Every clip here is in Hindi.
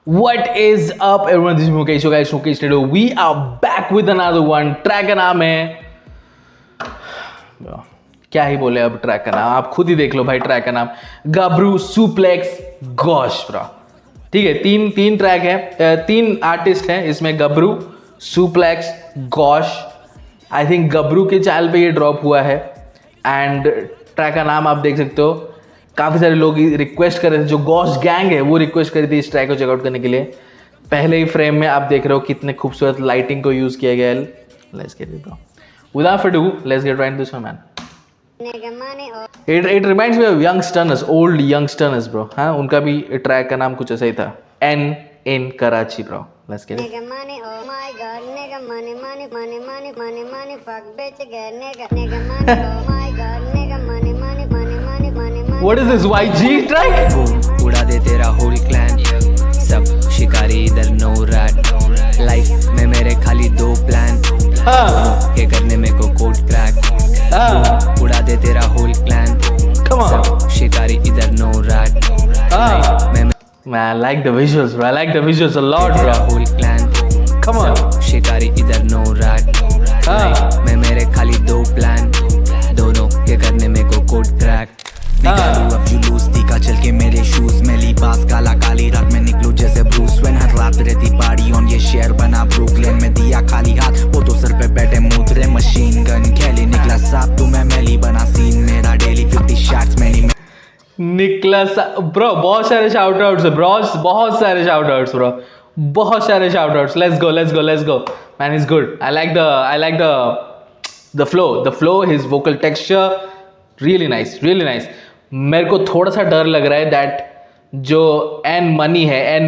What is up, everyone? This is Mukesh. So guys, Mukesh Studio. We are back with another one. Track का नाम है, क्या ही बोले अब ट्रैक का नाम, आप खुद ही देख लो भाई. ट्रैक का नाम गबरू सुप्लेक्स गॉश ब्रो. ठीक है, तीन ट्रैक है, तीन आर्टिस्ट हैं इसमें, गबरू सुप्लेक्स गॉश. आई थिंक गबरू के चैनल पे ये ड्रॉप हुआ है. एंड ट्रैक का नाम आप देख सकते हो. काफ़ी सारे लोग रिक्वेस्ट कर रहे थे, जो गॉश गैंग है वो रिक्वेस्ट करी थी इस ट्रैक को चेकआउट करने के लिए. पहले ही फ्रेम में आप देख रहे हो कितने खूबसूरत लाइटिंग को यूज़ किया गया है. Let's get it bro. Without further ado, let's get right into this one, man. It reminds me of youngsters, old youngsters, bro. हाँ, उनका भी ट्रैक का नाम कुछ ऐसा ही था. N in Karachi, bro. Let's get it. What is this YG track? Boom, उड़ा दे तेरा होल क्लैन. सब शिकारी इधर नो रैट. लाइफ में मेरे खाली दो प्लान. के करने में को कोड क्रैक. उड़ा दे तेरा होल क्लैन. सब शिकारी इधर no rat. Man, I like the visuals, bro. I like the visuals a lot, bro. Whole clan. Come on. शिकारी इधर नो रैट. मैं मेरे खाली दो प्लान. दोनों के करने में को कोड क्रैक. निकालू अब जुलूस दिखा चल के मेरे शूज में लिबास काला काली रात में निकलू जैसे ब्रूस वेन. हर रात रहती पार्टी ऑन ये शहर बना ब्रुकलिन में. दिया खाली हाथ वो तो सर पे बैठे मुद्रे. मशीन गन खेली निकला साफ तू मैं मैली बना सीन मेरा डेली 50 शॉट्स मैनी में. निकलस ब्रो, बहुत सारे शाउट आउट्स ब्रो, बहुत सारे शाउट आउट्स ब्रो, बहुत सारे shout outs. Let's go man. Is good. I like the flow, his vocal texture really nice. मेरे को थोड़ा सा डर लग रहा है दैट जो एन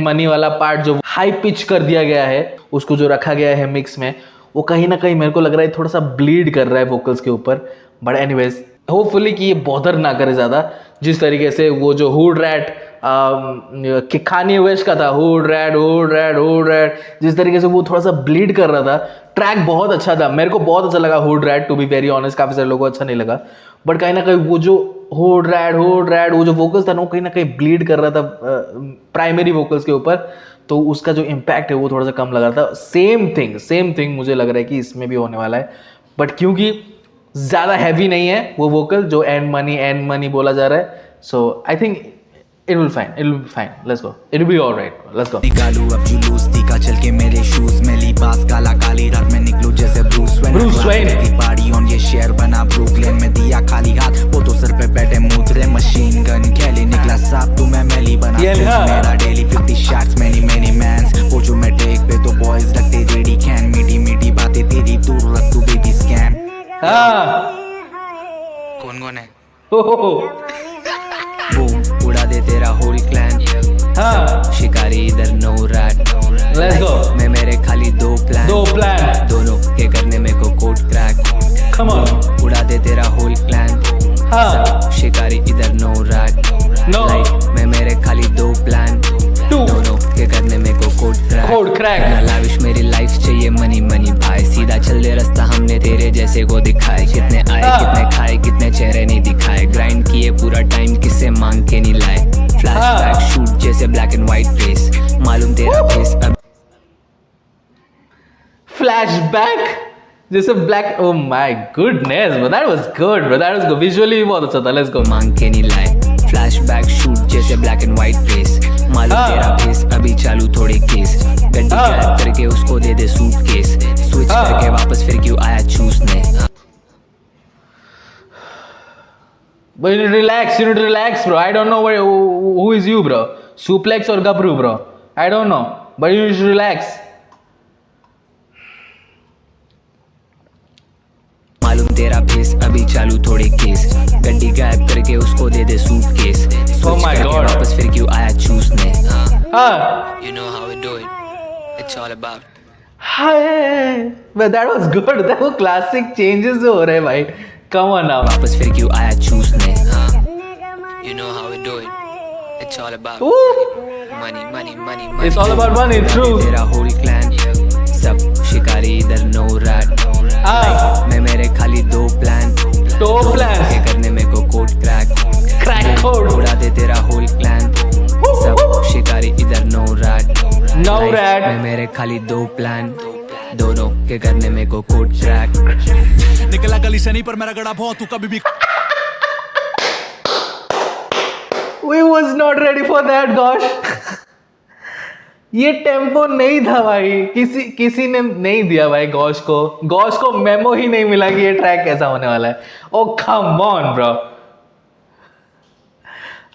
मनी वाला पार्ट जो हाई पिच कर दिया गया है, उसको जो रखा गया है मिक्स में, वो कहीं ना कहीं मेरे को लग रहा है थोड़ा सा ब्लीड कर रहा है वोकल्स के ऊपर. बट एनीवेज, होपफुली कि ये बॉदर ना करे ज़्यादा. जिस तरीके से वो जो हुड रैट खानी वेस्ट का था, हुड रैट, जिस तरीके से वो थोड़ा सा ब्लीड कर रहा था. ट्रैक बहुत अच्छा था, मेरे को बहुत अच्छा लगा hood rat, to be very honest. काफ़ी सारे लोगों को अच्छा नहीं लगा, बट कहीं ना कहीं वो जो हुड रैट वो जो वोकल्स था ना, वो कहीं ना कहीं ब्लीड कर रहा था प्राइमरी वोकल्स के ऊपर. तो उसका जो इम्पैक्ट है वो थोड़ा सा कम लग रहा था. सेम थिंग मुझे लग रहा है कि इसमें भी होने वाला है. बट क्योंकि ज़्यादा हैवी नहीं है वो वोकल जो एन मनी बोला जा रहा है, so I think it will be fine. Let's go. It will be all right. Let's go. निकालू अब जुलूस दिखा चल के मेरे शूज में लिबास काला काली रात में निकलू जैसे ब्रूस वेन. पार्टी ऑन ये शहर बना ब्रुकलिन में. दिया खाली हाथ वो तो सर पे बैठे मुद्रे. मशीन गन खेली निकला साफ तू मैं मैली बना मेरा डेली 50 शॉट्स मैनी मैंस. वो जो मैं टेक पे तो बॉयज रखते रेडी कैन. मीठी बातें तेरी दूर रख तू बेबी स्कैम. कौन है? बूम, उड़ा दे तेरा होल क्लैन. शिकारी इधर नो रैट. Let's go. मैं मेरे खाली दो प्लान. दोनों के करने में को कोड क्रैक. Come on. उड़ा दे तेरा होल क्लैन. शिकारी इधर नो रैट. मैं मेरे खाली दो प्लान. दोनों के करने में को कोड क्रैक. ना लाविश मेरी लाइफ चाहिए मनी भाई. सीधा चल दे रास्ता हमने तेरे जैसे को दिखाए. कितने आए कितने खाए कितने चेहरे नहीं दिखाए. ग्राइंड किए पूरा टाइम किससे मांग के नहीं लाए. फ्लैशबैक शूट जैसे ब्लैक एंड व्हाइट फेस. मालूम तेरा फेस अब फ्लैशबैक जैसे black. Oh my goodness, that was good. Visually बहुत अच्छा था. Let's go. मांग के नहीं लाए. फ्लैशबैक शूट जैसे ब्लैक एंड व्हाइट फेस. मालूम तेरा फेस अभी चालू थोड़े केस. गड्डी गायब करके उसको दे दे सूटकेस. स्विच करके वापस फिर क्यों आया चूसने. But you need to relax, bro. I don't know who is you, bro. Suplex or Gabru, bro. I don't know, but you should relax. मालूम तेरा फेस अभी चालू थोड़े केस. गड्डी गायब करके उसको दे दे सूटकेस. Oh my God. वापस फिर क्यों आया चूसने. You know how we do it. It's all about. Hi. But that was good. that was classic changes हो रहे भाई. Come on now. वापस फिर क्यों आया चूसने. You know how we do it. It's all about money. It's all about money. True. तेरा होल क्लैन. सब शिकारी इधर नो रैट. मैं मेरे खाली दो प्लान. के करने में को कोड क्रैक. कोड उड़ा दे True that. में मेरे खाली 2 प्लान, दोनों के करने में को कोड ट्रैक। निकला गली से नहीं पर मेरा गड़ा बहुत, तू कभी भी We was not ready for that, gosh. ये टेम्पो नहीं था भाई, किसी ने नहीं दिया भाई गॉश को मेमो ही नहीं मिला कि ये ट्रैक कैसा होने वाला है। Oh come on bro,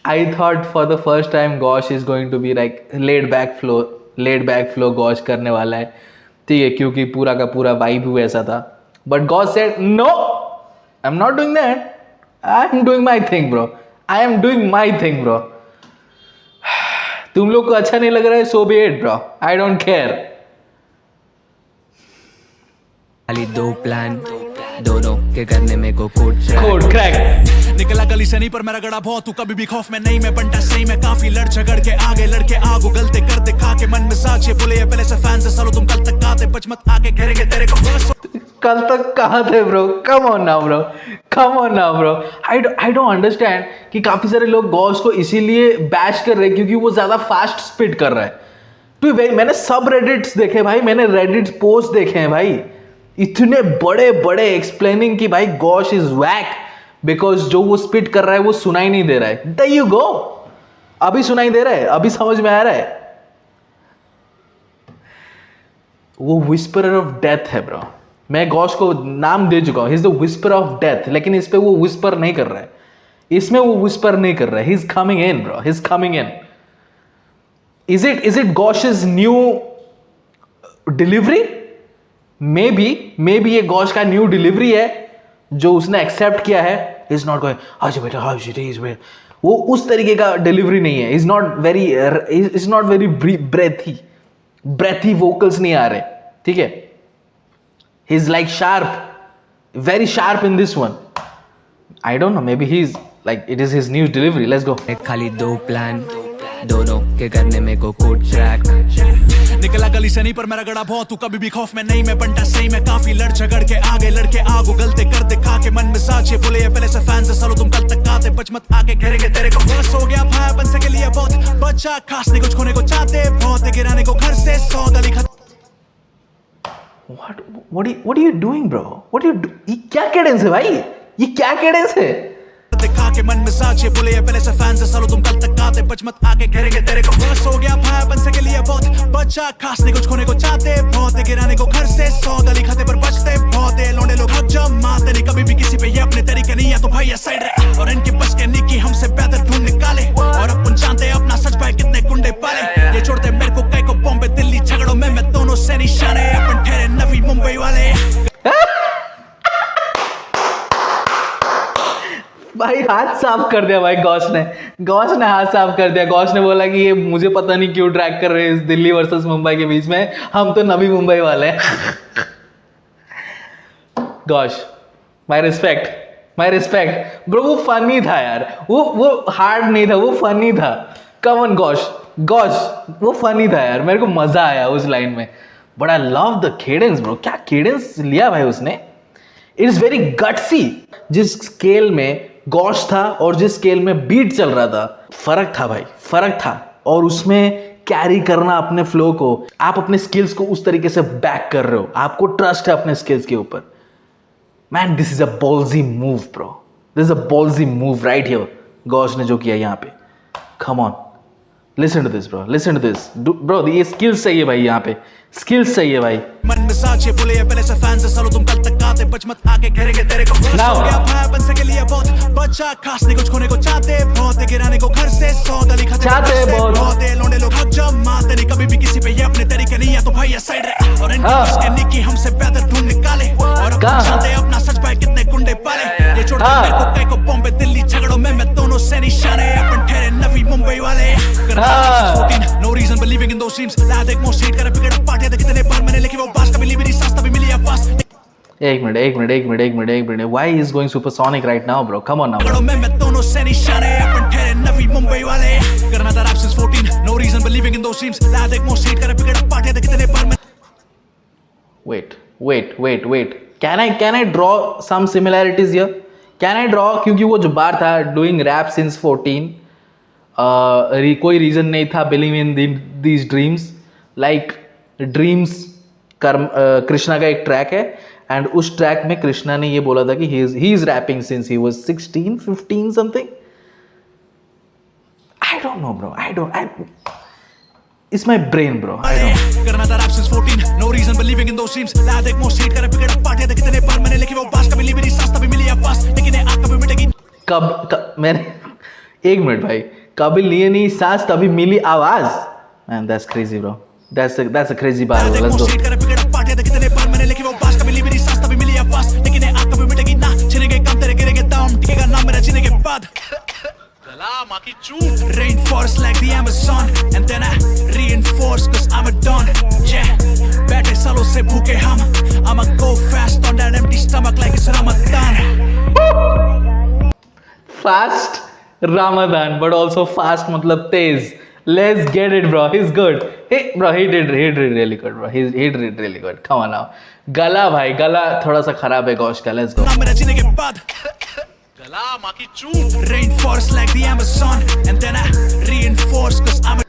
I thought for the first time Gosh is going to be like laid back flow Gosh करने वाला है, ठीक है, क्योंकि पूरा का पूरा वाइब भी ऐसा था। But Gosh said no, I am not doing that, I am doing my thing bro, I am doing my thing bro. तुम लोग को अच्छा नहीं लग रहा है, so be it bro, I don't care. खाली 2 प्लान, दोनों के करने में को कोड क्रैक। निकला गली से नहीं पर मेरा गड़ा बहुत, तू कभी भी खौफ में नहीं, मैं बंटा सही में काफी लड़ झगड़ के आगे लड़के आगो गलते कर दिखा के मन में साचे बोले पहले से फैन से सालो तुम कल तक आते बच मत आके घेरेंगे तेरे को बस। कल तक कहाँ थे bro, come on now bro, come on now bro. I don't understand कि काफी सारे लोग गॉस को इसीलिए बैश कर रहे हैं क्योंकि वो ज्यादा फास्ट स्पीड कर रहा है। तो मैंने सब रेडिट्स देखे भाई, मैंने रेडिट्स पोस्ट देखे हैं भाई, इतने बड़े बड़े एक्सप्लेनिंग कि भाई गॉश इज वैक बिकॉज जो वो स्पीड कर रहा है वो सुनाई नहीं दे रहा है। देयर यू गो, अभी सुनाई दे रहा है, अभी समझ में आ रहा है। वो विस्परर ऑफ डेथ है ब्रो, मैं गॉश को नाम दे चुका हूं, he is the whisper of death, लेकिन इस पे वो विस्पर नहीं कर रहा है, इसमें वो विस्पर नहीं कर रहा है। He is coming in bro, he is coming in. Is it Gosh's new delivery? Maybe ये गॉश का न्यू डिलीवरी है जो उसने एक्सेप्ट किया है। इज नॉट गोइंग आज बेटा आज इज, वो उस तरीके का डिलीवरी नहीं है। इज नॉट वेरी ब्रेथी वोकल्स नहीं आ रहे, ठीक है। He is like sharp, very sharp in this one. I don't no, may be he is like it is his new delivery. Let's go. खाली 2 प्लान, दोनों के करने में को कोड ट्रैक। निकला गली से नहीं पर मेरा गड़ा बहुत, तू कभी भी खौफ में नहीं, मैं बंटा सही में काफी लड़ झगड़ के आगे लड़के आगो गलते कर दिखा के मन में साचे बोले पहले से फैन से सालो तुम कल तक आते बच मत आके घेरेंगे तेरे को बस हो गया भाई बन सके लिए बहुत बच्चा खास नहीं कुछ खोने को चाहते बहुत गिराने को घर से 100 गली खत। What are you doing bro? ये क्या कैडेंस है भाई, ये क्या कैडेंस है? दिखा के मन में साचे बोले पहले से फैन से सालो तुम कल तक आते बच मत आके घेरेंगे तेरे को बस हो गया भाई बन सके लिए बहुत बच्चा खास नहीं कुछ खोने को चाहते बहुत गिराने को घर से 100 गली खाते पर बचते बहुत लौंडे लोग हक जमाते नहीं कभी भी किसी पे ये अपने तरीके नहीं, या तो भाई ये साइड रहे और इनके बस के निकी हमसे बेहतर ढूंढ निकाले और अपन जानते अपना सच भाई कितने कुंडे पाले ये छोड़ते मेरे को कई को बॉम्बे दिल्ली झगड़ों में मैं दोनों से निशाने अपन ठहरे नवी मुंबई वाले। भाई हाथ साफ कर दिया भाई गॉश ने हाथ साफ कर दिया। गॉश ने बोला कि ये मुझे पता नहीं क्यों ट्रैक कर रहे हैं इस दिल्ली वर्सेस मुंबई के बीच में, हम तो नवी मुंबई वाले हैं। गॉश माय रिस्पेक्ट ब्रो, वो फनी था यार, वो हार्ड नहीं था, वो फनी था। कम ऑन गॉश वो फनी था यार, मेरे को मजा आया उस लाइन में। But I love the cadence bro, क्या केडेंस लिया भाई उसने, इट इज वेरी गट्सी। जिस स्केल में गॉश था और जिस स्केल में बीट चल रहा था, फर्क था भाई, फर्क था। और उसमें कैरी करना अपने फ्लो को, आप अपने स्किल्स को उस तरीके से बैक कर रहे हो, आपको ट्रस्ट है अपने स्किल्स के ऊपर। Man this is a ballsy move bro, this is a ballsy move right here Gosh ने जो किया यहाँ पे। Come on, listen to this bro, listen to this bro, ये स्किल्स चाहिए भाई, यहाँ पे स्किल्स चाहिए भाई। मन में साचे बोले पहले से फैन से सालो तुम कल तक आते बच मत आके घेरेंगे तेरे को बस हो गया भाई बन सके लिए बहुत बच्चा खास नहीं कुछ खोने को चाहते बहुत गिराने को घर से 100 गली खाते बहुत लौंडे लोग हक जमाते नहीं कभी भी किसी पे ये अपने तरीके नहीं, या तो भाई ये साइड रहे और इनके बस के निकी हमसे बेहतर ढूंढ निकाले और अपन जानते अपना सच भाई कितने कुंडे पाले ये छोड़ते मेरे को कई को बॉम्बे दिल्ली झगड़ों में मैं दोनों से निशाने अपन ठहरे नवी मुंबई वाले। No reason believing in those dreams, ला देख मोर सीट कर बिगड़ा पार्टी दे कितने बार मैंने लिखी वो बात कभी ली मेरी सांस तभी मिली आवाज। एक minute, why is going supersonic right now bro, come on now bro. मैं दोनों से निशाने अपन ठहरे नवी मुंबई वाले करना था rap since 14, no reason believing in those dreams, ला देख मोर सीट कर बिगड़ा पार्टी दे कितने बार मैं। Wait, can I draw some similarities here? Can I draw, क्योंकि वो जो बार था doing rap since 14, कोई रीजन नहीं था believe in these dreams, like dreams Krishna का एक ट्रैक है एंड उस ट्रैक में कृष्णा ने ये बोला था कि he is rapping since he was 16 15 something I don't know bro it's my brain bro I don't करना था rap since 14 no reason believing in those dreams ला देख मोस्ट हीट करे बिगड़ा पार्टियां देख कितने बार मैंने लिखी वो बात कभी ली मेरी सांस तभी मिली आवाज लेकिन ये आग कभी मिटेगी कब मैंने एक मिनट भाई कभी लिए नहीं सांस तभी मिली आवाज man that's crazy bro that's a crazy bar bro. Let's go heat करे बिगड़ा पार्टियां देख कितने बार मैंने लिखी वो बात कभी ली मेरी सांस तभी मिली आवाज लेकिन ये आग कभी मिटेगी ना छिनेंगे काम तेरे गिरेंगे दाम टिकेगा नाम मेरा जीने के बाद Rainforest like the Amazon And then I reinforce cause I'm a don Yeah बैठे सालों से भूखे हम I'ma go fast on that empty stomach like it's Ramadan fast Ramadan but also fast मतलब तेज let's get it bro he's good he did really good bro he did really good come on now गला भाई गला थोड़ा सा खराब है गौश का let's go नाम मेरा जीने के बाद Rainforest like the Amazon And then I reinforce cause I'm a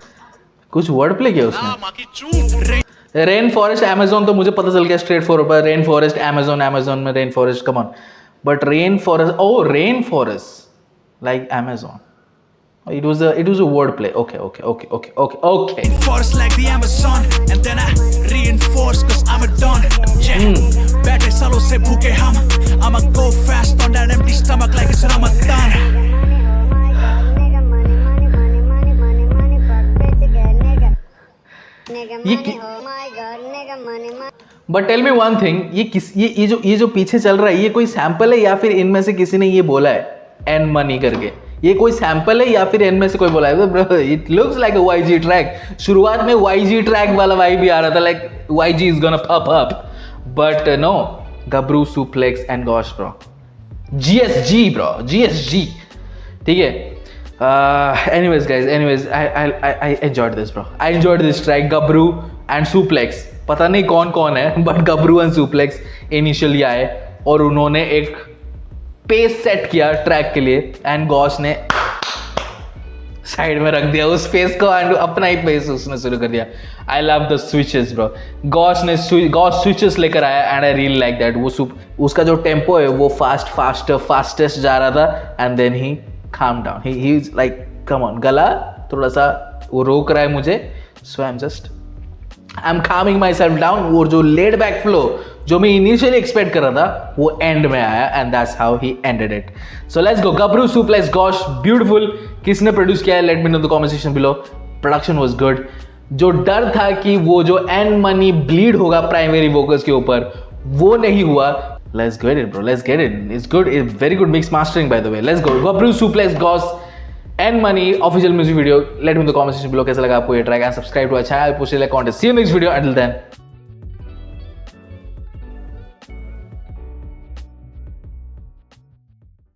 कुछ वर्ड प्ले किया उसने रेन फॉरेस्ट अमेजोन तो मुझे पता चल गया straightforward rainforest Amazon में rainforest come on but rainforest like Amazon it was a word play okay Rainforest like the Amazon And then I reinforce cause I'm a don Yeah बैठे सालों से भूखे हम I'ma go fast on that empty stomach like it's Ramadan but tell me one thing ये जो पीछे चल रहा है ये कोई सैंपल है या फिर इनमें से किसी ने ये बोला है एन मनी करके ये कोई सैंपल है या फिर इनमें से कोई बोला है it looks like a YG track शुरुआत में YG ट्रैक वाला वाइब भी आ रहा था like YG is gonna pop up but no गबरू suplex and Gosh bro GSG ठीक है anyways guys I enjoyed this bro I enjoyed this track Gabru and suplex पता नहीं कौन है but Gabru and suplex initially आए और उन्होंने एक पेस सेट किया ट्रैक के लिए एंड गॉश ने साइड में रख दिया उस पेस को एंड अपना ही पेस उसने शुरू कर दिया I love the switches bro gosh switches लेकर आया and I really like that वो उसका जो टेम्पो है वो फास्टेस्ट जा रहा था and then he calm down he is like come on गला थोड़ा सा वो रोक रहा है मुझे so I'm calming myself down वो जो laid back flow जो मैं इनिशियली एक्सपेक्ट कर रहा था वो एंड में आया and that's how he ended it so let's go Gabru suplex gosh beautiful किसने प्रोड्यूस किया है let me know the comment section below production was good जो डर था कि वो जो एंड मनी ब्लीड होगा प्राइमरी वोकल्स के ऊपर वो नहीं हुआ let's get it bro let's get it it's good it's very good mix mastering by the way let's go gabru suplex goss and money official music video let me know in the comment section below कैसा लगा आपको ये track and subscribe to our channel push like contest see you next video until then